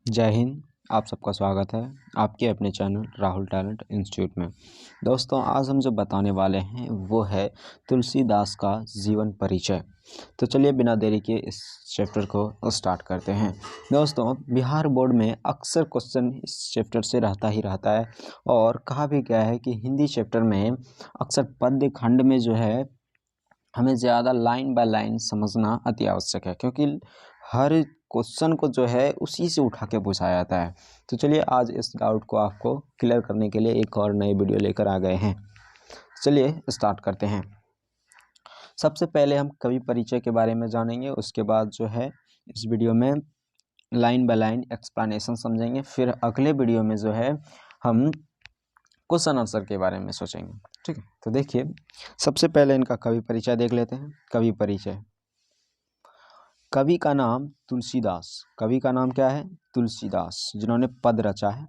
जय हिंद। आप सबका स्वागत है आपके अपने चैनल राहुल टैलेंट इंस्टीट्यूट में। दोस्तों, आज हम जो बताने वाले हैं वो है तुलसीदास का जीवन परिचय। तो चलिए बिना देरी के इस चैप्टर को स्टार्ट करते हैं। दोस्तों, बिहार बोर्ड में अक्सर क्वेश्चन इस चैप्टर से रहता ही रहता है और कहा भी गया है कि हिंदी चैप्टर में अक्सर पद्य खंड में जो है हमें ज़्यादा लाइन बाय लाइन समझना अति आवश्यक है, क्योंकि हर क्वेश्चन को जो है उसी से उठा के पूछा जाता है। तो चलिए आज इस डाउट को आपको क्लियर करने के लिए एक और नई वीडियो लेकर आ गए हैं। चलिए स्टार्ट करते हैं। सबसे पहले हम कवि परिचय के बारे में जानेंगे, उसके बाद जो है इस वीडियो में लाइन बाय लाइन एक्सप्लेनेशन समझेंगे। फिर अगले वीडियो में जो है हम क्वेश्चन आंसर के बारे में सोचेंगे। ठीक है, तो देखिए सबसे पहले इनका कवि परिचय देख लेते हैं। कवि परिचय। कवि का नाम तुलसीदास। कवि का नाम क्या है? तुलसीदास, जिन्होंने पद रचा है।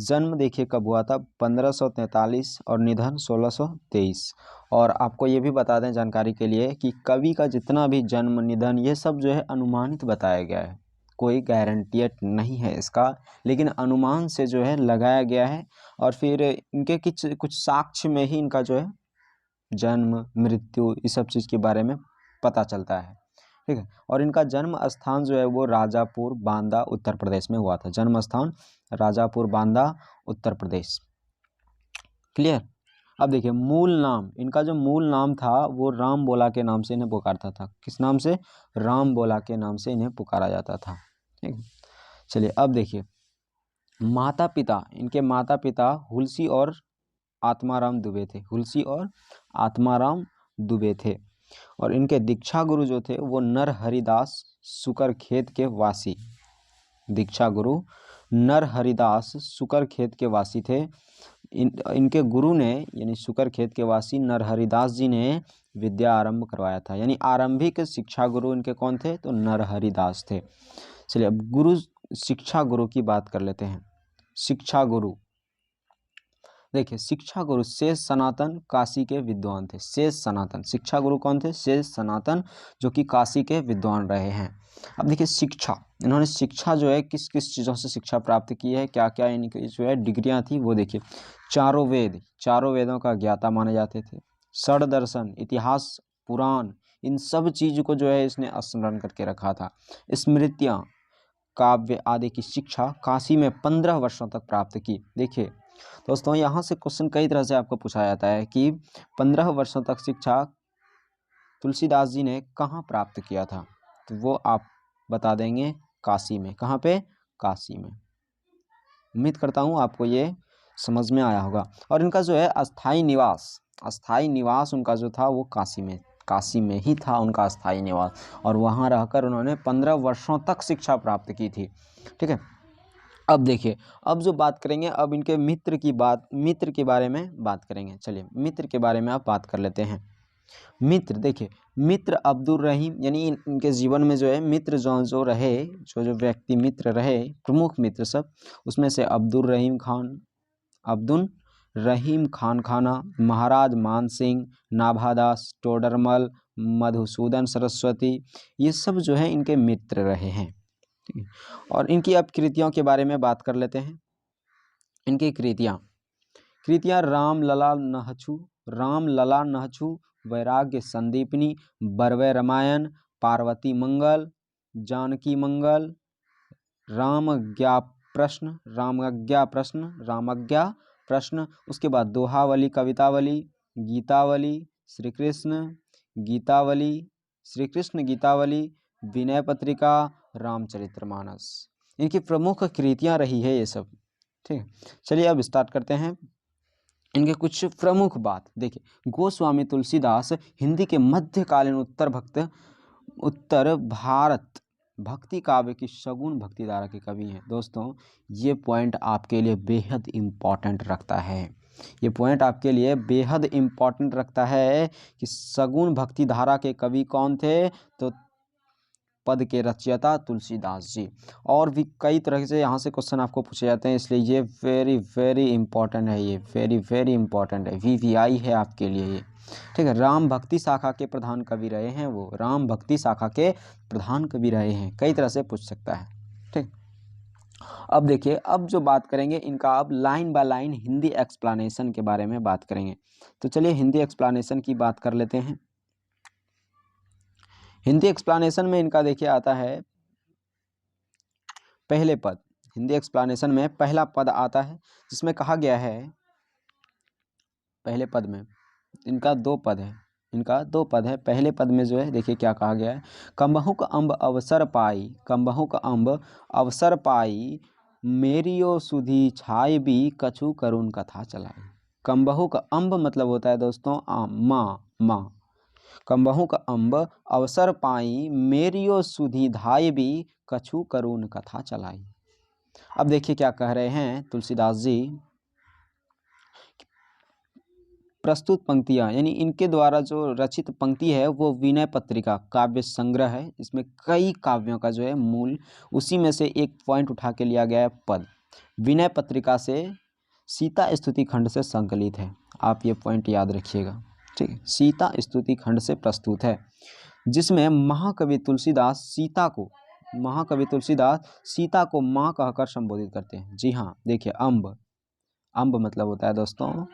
जन्म देखिए कब हुआ था? 1543 और निधन 1623। और आपको ये भी बता दें जानकारी के लिए कि कवि का जितना भी जन्म निधन ये सब जो है अनुमानित बताया गया है, कोई गारंटीड नहीं है इसका, लेकिन अनुमान से जो है लगाया गया है। और फिर इनके कुछ साक्ष्य में ही इनका जो है जन्म मृत्यु इस सब चीज़ के बारे में पता चलता है। ठीक है, और इनका जन्म स्थान जो है वो राजापुर बांदा उत्तर प्रदेश में हुआ था। जन्म स्थान राजापुर बांदा उत्तर प्रदेश। क्लियर। अब देखिए मूल नाम, इनका जो मूल नाम था वो राम बोला के नाम से इन्हें पुकारता था। किस नाम से? राम बोला के नाम से इन्हें पुकारा जाता था। ठीक है, चलिए अब देखिए माता पिता, इनके माता पिता हुलसी और आत्माराम दुबे थे। हुलसी और आत्माराम दुबे थे। और इनके दीक्षा गुरु जो थे वो नर हरिदास सुकर खेत के वासी। दीक्षा गुरु नर हरिदास सुकर खेत के वासी थे। इनके गुरु ने यानी सुकर खेत के वासी नर हरिदास जी ने विद्या आरंभ करवाया था। यानी आरंभिक शिक्षा गुरु इनके कौन थे? तो नर हरिदास थे। चलिए अब गुरु शिक्षा गुरु की बात कर लेते हैं। शिक्षा गुरु देखिए, शिक्षा गुरु शेष सनातन काशी के विद्वान थे। शेष सनातन शिक्षा गुरु कौन थे? शेष सनातन, जो कि काशी के विद्वान रहे हैं। अब देखिए शिक्षा, इन्होंने शिक्षा जो है किस किस चीज़ों से शिक्षा प्राप्त की है, क्या क्या इनकी जो है डिग्रियां थी वो देखिए। चारों वेद, चारों वेदों का ज्ञाता माने जाते थे। षड दर्शन, इतिहास, पुराण, इन सब चीज़ को जो है इसने स्मरण करके रखा था। स्मृतियाँ, काव्य आदि की शिक्षा काशी में 15 वर्षों तक प्राप्त की। देखिए दोस्तों, यहाँ से क्वेश्चन कई तरह से आपको पूछा जाता है कि 15 वर्षों तक शिक्षा तुलसीदास जी ने कहाँ प्राप्त किया था, तो वो आप बता देंगे काशी में। कहाँ पे? काशी में। उम्मीद करता हूँ आपको ये समझ में आया होगा। और इनका जो है अस्थाई निवास उनका जो था वो काशी में ही था उनका अस्थाई निवास। और वहाँ रहकर उन्होंने 15 वर्षों तक शिक्षा प्राप्त की थी। ठीक है, अब देखिए, अब जो बात करेंगे, अब इनके मित्र के बारे में बात करेंगे। चलिए मित्र के बारे में आप बात कर लेते हैं। मित्र देखिए, मित्र अब्दुल रहीम, यानी इनके जीवन में जो है मित्र जो रहे, जो व्यक्ति मित्र रहे, प्रमुख मित्र सब, उसमें से अब्दुल रहीम खान खाना, महाराज मान सिंह, नाभादास, टोडरमल, मधुसूदन सरस्वती, ये सब जो है इनके मित्र रहे हैं। ठीक है, और इनकी अब कृतियों के बारे में बात कर लेते हैं। इनकी कृतियाँ राम लला नहछु, वैराग्य संदीपनी, बरवै रामायण, पार्वती मंगल, जानकी मंगल, रामज्ञा प्रश्न, उसके बाद दोहावली, कवितावली, गीतावली, श्री कृष्ण गीतावली, विनय पत्रिका, रामचरितमानस, इनकी प्रमुख कृतियाँ रही है ये सब। ठीक है, चलिए अब स्टार्ट करते हैं इनके कुछ प्रमुख बात। देखिए, गोस्वामी तुलसीदास हिंदी के मध्यकालीन उत्तर भारत भक्ति काव्य की सगुण भक्ति धारा के कवि हैं। दोस्तों, ये पॉइंट आपके लिए बेहद इम्पॉर्टेंट रखता है। ये पॉइंट आपके लिए बेहद इम्पॉर्टेंट रखता है कि सगुण भक्ति धारा के कवि कौन थे? तो पद के रचयिता तुलसीदास जी। और भी कई तरह से यहाँ से क्वेश्चन आपको पूछे जाते हैं, इसलिए ये वेरी वेरी इंपॉर्टेंट है। ये वेरी वेरी इंपॉर्टेंट है, वीवीआई है आपके लिए ये। ठीक है, राम भक्ति शाखा के प्रधान कवि रहे हैं वो। राम भक्ति शाखा के प्रधान कवि रहे हैं, कई तरह से पूछ सकता है। ठीक, अब देखिए, अब जो बात करेंगे इनका, अब line by line Hindi explanation के बारे में बात करेंगे। तो चलिए हिंदी एक्सप्लेनेशन की बात कर लेते हैं। हिंदी एक्सप्लेनेशन में इनका देखिए आता है पहले पद। हिंदी एक्सप्लेनेशन में पहला पद आता है जिसमें कहा गया है, पहले पद में इनका दो पद है, इनका दो पद है। पहले पद में जो है देखिए क्या कहा गया है, कम्बहुक अम्ब अवसर पाई, कम्बहुक अम्ब अवसर पाई, मेरियो सुधी छाय भी कछु करुण कथा चलाई। कम्बहुक अम्ब मतलब होता है दोस्तों आम, माँ। कम्बहुक अम्ब अवसर पाई, मेरियो सुधी धाय भी कछु करुण कथा चलाई। अब देखिए क्या कह रहे हैं तुलसीदास जी, प्रस्तुत पंक्तियाँ यानी इनके द्वारा जो रचित पंक्ति है वो विनय पत्रिका काव्य संग्रह है। इसमें कई काव्यों का जो है मूल, उसी में से एक पॉइंट उठा के लिया गया है पद। विनय पत्रिका से सीता स्तुति खंड से संकलित है, आप ये पॉइंट याद रखिएगा, ठीक है। सीता स्तुति खंड से प्रस्तुत है, जिसमें महाकवि तुलसीदास सीता को माँ कहकर संबोधित करते हैं। जी हाँ, देखिए अम्ब, अम्ब मतलब होता है दोस्तों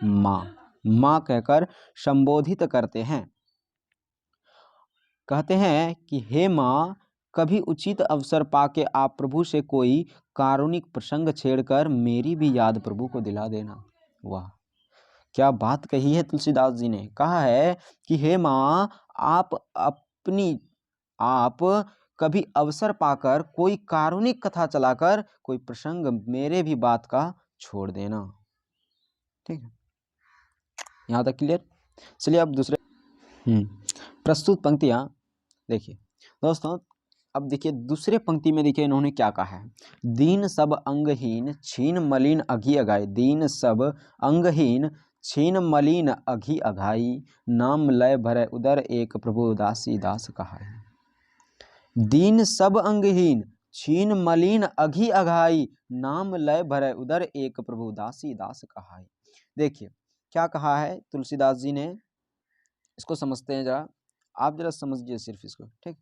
माँ कहकर संबोधित करते हैं। कहते हैं कि हे माँ, कभी उचित अवसर पाके आप प्रभु से कोई कारुणिक प्रसंग छेड़कर मेरी भी याद प्रभु को दिला देना। वाह, क्या बात कही है तुलसीदास जी ने। कहा है कि हे माँ, आप कभी अवसर पाकर कोई कारुणिक कथा चलाकर कोई प्रसंग मेरे भी बात का छोड़ देना। ठीक है, यहाँ तक क्लियर। चलिए अब दूसरे प्रस्तुत पंक्तियाँ देखिए दोस्तों। अब देखिए दूसरे पंक्ति में देखिए इन्होंने क्या कहा है, दीन सब अंगहीन छीन मलिन अघी अघाई, दीन सब अंगहीन छीन मलिन अघी अघाई, नाम लय भरे उदर एक प्रभु दासी दास कहाई। दीन सब अंगहीन छीन मलिन अघी अघाई, नाम लय भरे उदर एक प्रभु दासी दास कहाई। देखिए क्या कहा है तुलसीदास जी ने, इसको समझते हैं जरा, आप जरा समझिए सिर्फ इसको, ठीक।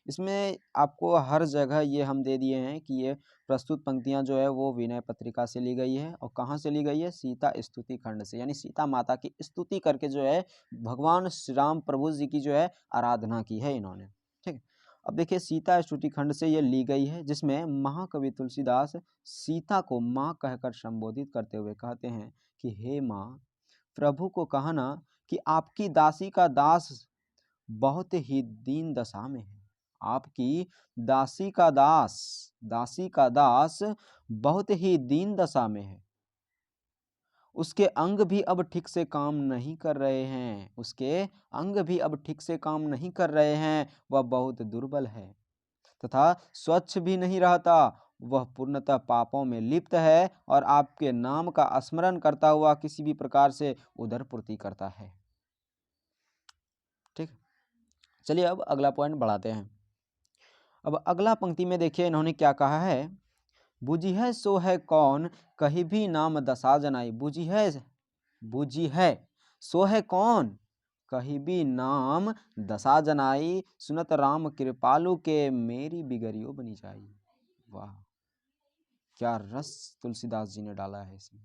इसमें आपको हर जगह ये हम दे दिए हैं कि ये प्रस्तुत पंक्तियां जो है वो विनय पत्रिका से ली गई है। और कहाँ से ली गई है, सीता स्तुति खंड से, यानी सीता माता की स्तुति करके जो है भगवान श्री राम प्रभु जी की जो है आराधना की है इन्होंने, ठीक। अब देखिए सीता स्तुति खंड से ये ली गई है, जिसमें महाकवि तुलसीदास सीता को माँ कहकर संबोधित करते हुए कहते हैं कि हे माँ, प्रभु को कहना कि आपकी दासी का दास बहुत ही दीन दशा में है, आपकी दासी का दास बहुत ही दीन दशा में है। उसके अंग भी अब ठीक से काम नहीं कर रहे हैं, उसके अंग भी अब ठीक से काम नहीं कर रहे हैं, वह बहुत दुर्बल है तथा स्वच्छ भी नहीं रहता, वह पूर्णतः पापों में लिप्त है और आपके नाम का स्मरण करता हुआ किसी भी प्रकार से उदर पूर्ति करता है। ठीक, चलिए अब अगला पॉइंट बढ़ाते हैं। अब अगला पंक्ति में देखिए इन्होंने क्या कहा है, बुझी है सो है कौन कहीं भी नाम दशा जनाई। बुझी है सो है कौन कहीं भी नाम दशा जनाई, सुनत राम कृपालु के मेरी बिगड़ियो बनी जाई। वाह, क्या रस तुलसीदास जी ने डाला है इसमें।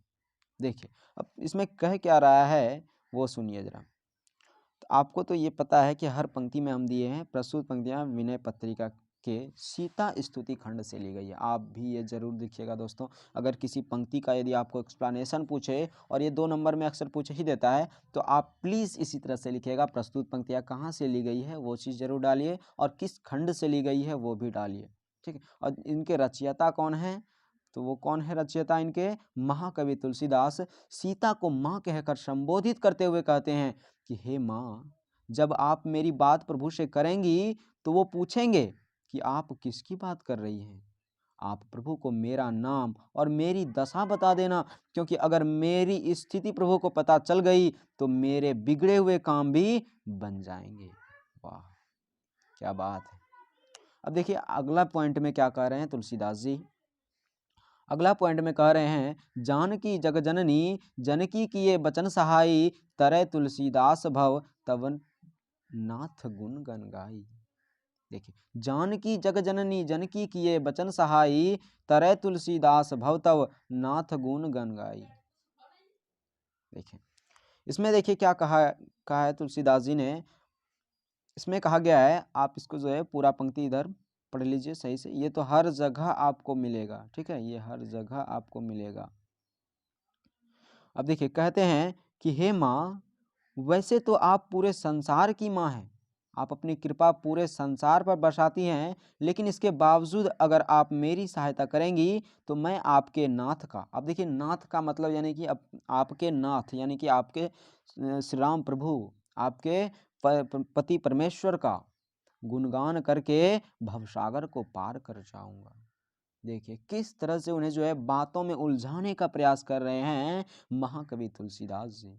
देखिए अब इसमें कह क्या रहा है वो सुनिए जरा। तो आपको तो ये पता है कि हर पंक्ति में हम दिए हैं प्रस्तुत पंक्तियां विनय पत्रिका के सीता स्तुति खंड से ली गई है। आप भी ये जरूर देखिएगा दोस्तों, अगर किसी पंक्ति का यदि आपको एक्सप्लेनेशन पूछे और ये 2 नंबर में अक्सर पूछ ही देता है, तो आप प्लीज़ इसी तरह से लिखिएगा, प्रस्तुत पंक्तियाँ कहाँ से ली गई है वो चीज़ जरूर डालिए और किस खंड से ली गई है वो भी डालिए, ठीक है। और इनके रचयिता कौन है, तो वो कौन है रचयिता इनके, महाकवि तुलसीदास सीता को माँ कहकर संबोधित करते हुए कहते हैं कि हे माँ, जब आप मेरी बात प्रभु से करेंगी तो वो पूछेंगे कि आप किसकी बात कर रही हैं। आप प्रभु को मेरा नाम और मेरी दशा बता देना, क्योंकि अगर मेरी स्थिति प्रभु को पता चल गई तो मेरे बिगड़े हुए काम भी बन जाएंगे। वाह, क्या बात है। अब देखिए अगला पॉइंट में क्या कह रहे हैं तुलसीदास जी। अगला पॉइंट में कह रहे हैं, जानकी जग जननी जनकी किए बचन सहाई, तरय तुलसीदास भव तवन नाथ गुण गन गाई। देखिए, जानकी जग जननी जनकी किए बचन सहाई, तरय तुलसीदास भवतव नाथ गुण गन गाई। देखिए, इसमें देखिए क्या कहा है तुलसीदास जी ने। इसमें कहा गया है, आप इसको जो है पूरा पंक्ति इधर पढ़ लीजिए सही से। ये तो हर जगह आपको मिलेगा, ठीक है, ये हर जगह आपको मिलेगा। अब देखिए कहते हैं कि हे माँ, वैसे तो आप पूरे संसार की माँ हैं, आप अपनी कृपा पूरे संसार पर बरसाती हैं, लेकिन इसके बावजूद अगर आप मेरी सहायता करेंगी तो मैं आपके नाथ का, अब देखिए नाथ का मतलब यानी कि आपके नाथ यानी कि आपके श्री राम प्रभु, आपके पति परमेश्वर का गुणगान करके भवसागर को पार कर जाऊंगा। देखिए किस तरह से उन्हें जो है बातों में उलझाने का प्रयास कर रहे हैं महाकवि तुलसीदास जी।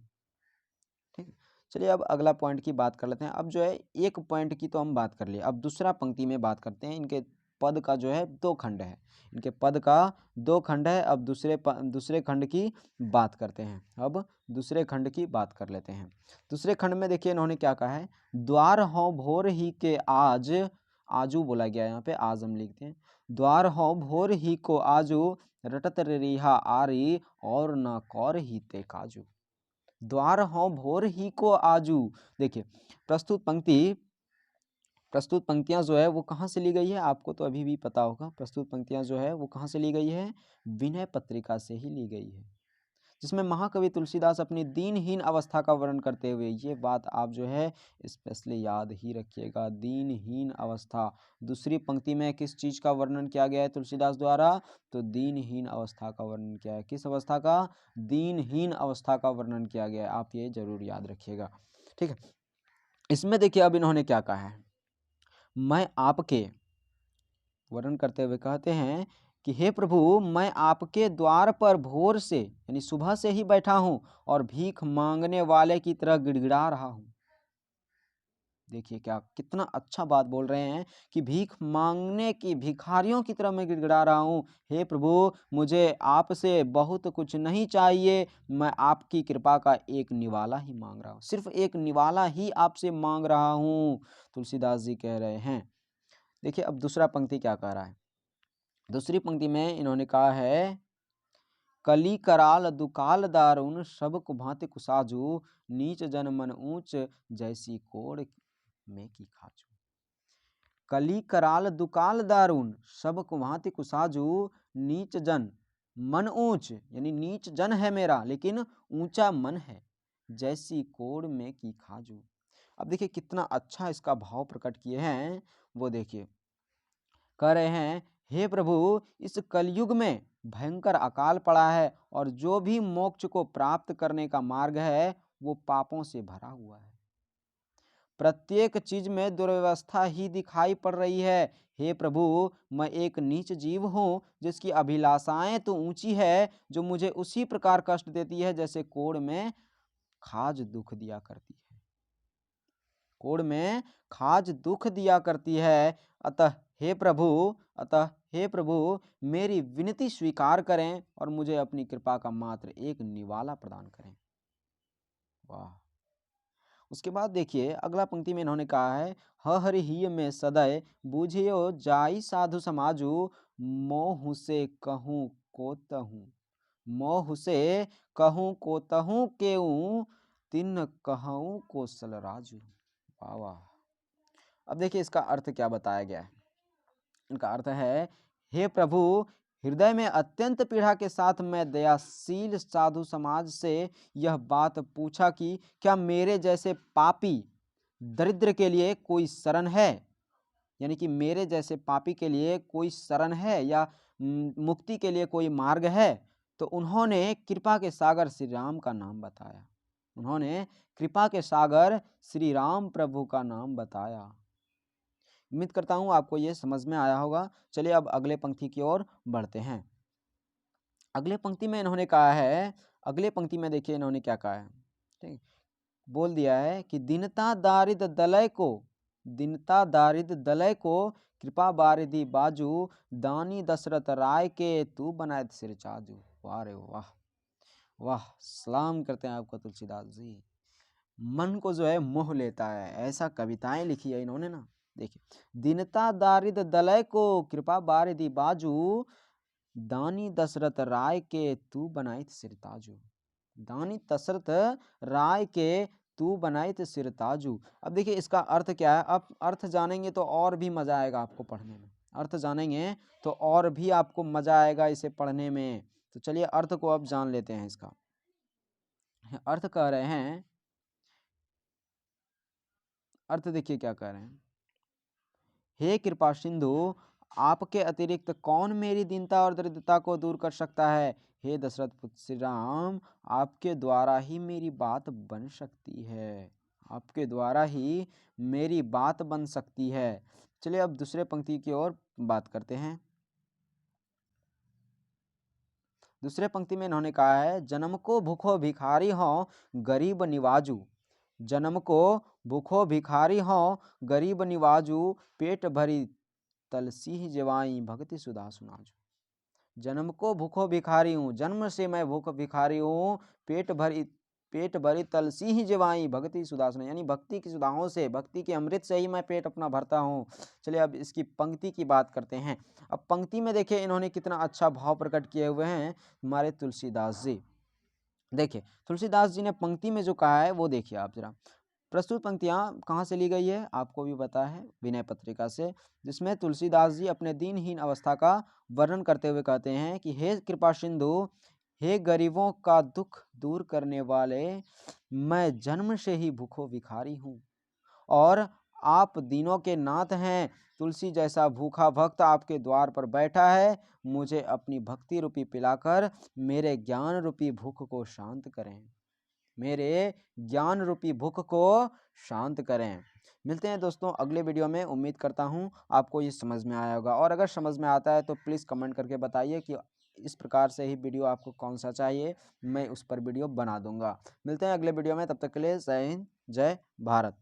ठीक है, चलिए अब अगला पॉइंट की बात कर लेते हैं। अब जो है एक पॉइंट की तो हम बात कर लिए, अब दूसरा पंक्ति में बात करते हैं। इनके पद का जो है दो खंड है, इनके पद का दो खंड है। अब दूसरे खंड की बात करते हैं। अब दूसरे खंड की बात कर लेते हैं। दूसरे खंड में देखिए इन्होंने क्या कहा है, द्वार हों भोर ही के आज, आजू बोला गया है यहाँ पे, आज हम लिखते हैं, द्वार हों भोर ही को आजू, रटत रिहा आरी और न कौर ही ते काजू। द्वार हों भोर ही को आजू। देखिए प्रस्तुत पंक्तियां जो है वो कहाँ से ली गई है, आपको तो अभी भी पता होगा। प्रस्तुत पंक्तियां जो है वो कहाँ से ली गई है, विनय पत्रिका से ही ली गई है, जिसमें महाकवि तुलसीदास अपनी दीनहीन अवस्था का वर्णन करते हुए, ये बात आप जो है स्पेशली याद ही रखिएगा, दीनहीन अवस्था। दूसरी पंक्ति में किस चीज़ का वर्णन किया गया है तुलसीदास द्वारा, तो दीनहीन अवस्था का वर्णन किया है। किस अवस्था का, दीनहीन अवस्था का वर्णन किया गया है, आप ये जरूर याद रखिएगा। ठीक है, इसमें देखिए अब इन्होंने क्या कहा है, मैं आपके वर्णन करते हुए कहते हैं कि हे प्रभु, मैं आपके द्वार पर भोर से यानी सुबह से ही बैठा हूं और भीख मांगने वाले की तरह गिड़गिड़ा रहा हूं। देखिए क्या कितना अच्छा बात बोल रहे हैं कि भीख मांगने की भिखारियों की तरह मैं गिड़गिड़ा रहा हूं। हे प्रभु, मुझे आपसे बहुत कुछ नहीं चाहिए, मैं आपकी कृपा का एक निवाला ही मांग रहा हूं, सिर्फ एक निवाला ही आपसे मांग रहा हूं, तुलसीदास जी कह रहे हैं। देखिए अब दूसरा पंक्ति क्या कह रहा है, दूसरी पंक्ति में इन्होंने कहा है, कली कराल दुकाल दारुण सब कुभांति कुसाजू, नीच जन मन ऊंच जैसी कोड़ में की खाचू। कली कराल दुकाल दारुण सब कुभांति कुसाजू, नीच जन मन ऊंच यानी नीच जन है मेरा लेकिन ऊंचा मन है, जैसी कोड़ में की खाजू। अब देखिए कितना अच्छा इसका भाव प्रकट किए हैं, वो देखिए कह रहे हैं, हे प्रभु, इस कलयुग में भयंकर अकाल पड़ा है और जो भी मोक्ष को प्राप्त करने का मार्ग है वो पापों से भरा हुआ है। प्रत्येक चीज में दुर्व्यवस्था ही दिखाई पड़ रही है। हे प्रभु, मैं एक नीच जीव हूँ जिसकी अभिलाषाएं तो ऊंची है, जो मुझे उसी प्रकार कष्ट देती है जैसे कोड़ में खाज दुख दिया करती है, कोड़ में खाज दुख दिया करती है। अतः हे प्रभु मेरी विनती स्वीकार करें और मुझे अपनी कृपा का मात्र एक निवाला प्रदान करें। वाह। उसके बाद देखिए अगला पंक्ति में इन्होंने कहा है, हरि ही में सदै बूझियो जाई साधु समाजू, मोह से कहूँ कोतहूँ, मोह से कहूँ कोतहूँ केऊ, तिन कहूँ कौशल राजू। वाह वाह। अब देखिए इसका अर्थ क्या बताया गया है, इनका अर्थ है, हे प्रभु, हृदय में अत्यंत पीड़ा के साथ मैं दयाशील साधु समाज से यह बात पूछा कि क्या मेरे जैसे पापी दरिद्र के लिए कोई शरण है, यानी कि मेरे जैसे पापी के लिए कोई शरण है या मुक्ति के लिए कोई मार्ग है। तो उन्होंने कृपा के सागर श्री राम का नाम बताया, उन्होंने कृपा के सागर श्री राम प्रभु का नाम बताया। उम्मीद करता हूँ आपको ये समझ में आया होगा। चलिए अब अगले पंक्ति की ओर बढ़ते हैं। अगले पंक्ति में इन्होंने कहा है, अगले पंक्ति में देखिए इन्होंने क्या कहा है, ठीक, बोल दिया है कि दीनता दारिद दलय को कृपा बारिधि बाजू, दानी दशरथ राय के तू बनाए सिर चाजू। वाह रे वाह वाह, सलाम करते हैं आपको तुलसीदास जी, मन को जो है मोह लेता है, ऐसा कविताएं लिखी है इन्होंने ना। देखिए, दीनता दारिद दलय को कृपा बारिधि बाजू, दानी दशरथ राय के तू बनाइत सिरताजू। दानी दशरथ राय के तू बनाइत सिरताजू। अब देखिए इसका अर्थ क्या है। अब अर्थ जानेंगे तो और भी मजा आएगा आपको पढ़ने में। अर्थ जानेंगे तो और भी आपको मजा आएगा इसे पढ़ने में। तो चलिए अर्थ को अब जान लेते हैं इसका। अर्थ कह रहे हैं, अर्थ देखिए क्या कह रहे हैं। हे कृपा सिंधु, आपके अतिरिक्त कौन मेरी दीनता और दरिद्रता को दूर कर सकता है। हे दशरथ पुत्र श्री राम, आपके द्वारा ही मेरी बात बन सकती है। आपके द्वारा ही मेरी बात बन सकती है। चलिए अब दूसरे पंक्ति की ओर बात करते हैं। दूसरे पंक्ति में इन्होंने कहा है, जन्म को भूखो भिखारी हो गरीब निवाजू। जन्म को भूखो भिखारी हो गरीब निवाजू, पेट भरी तलसीह जवाई भक्ति सुधा सुनाजू। जन्म को भूखो भिखारी हूँ, जन्म से मैं भूख भिखारी हूँ, पेट भरी तलसीह जवाई भक्ति सुधा सुना, यानी भक्ति की सुधाओं से, भक्ति के अमृत से ही मैं पेट अपना भरता हूँ। चलिए अब इसकी पंक्ति की बात करते हैं। अब पंक्ति में देखिए इन्होंने कितना अच्छा भाव प्रकट किए हुए हैं हमारे तुलसीदास जी। देखिए तुलसीदास जी ने पंक्ति में जो कहा है वो देखिए आप जरा। प्रस्तुत पंक्तियाँ कहाँ से ली गई है आपको भी पता है, विनय पत्रिका से, जिसमें तुलसीदास जी अपने दीनहीन अवस्था का वर्णन करते हुए कहते हैं कि हे कृपा सिंधु, हे गरीबों का दुख दूर करने वाले, मैं जन्म से ही भूखो भिखारी हूँ और आप दीनों के नाथ हैं। तुलसी जैसा भूखा भक्त आपके द्वार पर बैठा है, मुझे अपनी भक्ति रूपी पिलाकर मेरे ज्ञान रूपी भूख को शांत करें, मेरे ज्ञान रूपी भूख को शांत करें। मिलते हैं दोस्तों अगले वीडियो में। उम्मीद करता हूं आपको ये समझ में आया होगा, और अगर समझ में आता है तो प्लीज़ कमेंट करके बताइए कि इस प्रकार से ही वीडियो आपको कौन सा चाहिए, मैं उस पर वीडियो बना दूंगा। मिलते हैं अगले वीडियो में, तब तक के लिए जय हिंद, जय भारत।